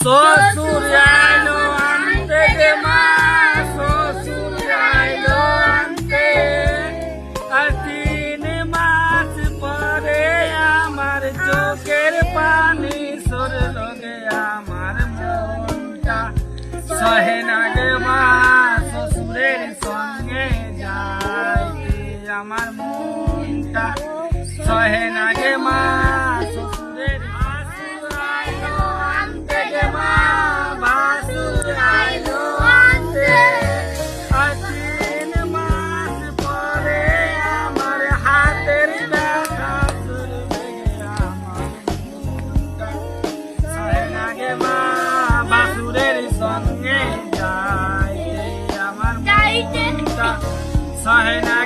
শ্বশুর আইলো আনতে গে মা, শ্বশুর আইলো আনতে। আর 3 মাস পরে আমার চোখের পানি সরলো গে, আমার মনটা সহে না গে মা, শ্বশুরের সঙ্গে যাইতে। আমার মনটা সহে না গে মা, শ্বশুরের ভাসুর আইলো আনতে গে মা, ভাসুর আইলো আনতে। আর 3 মাস পরে আমার হাতের ব্যথা শুরবে গে, আমার মনটা সহে না গে মা, ভাসুরের সঙ্গে যাইতে। আমার মনটা সহে না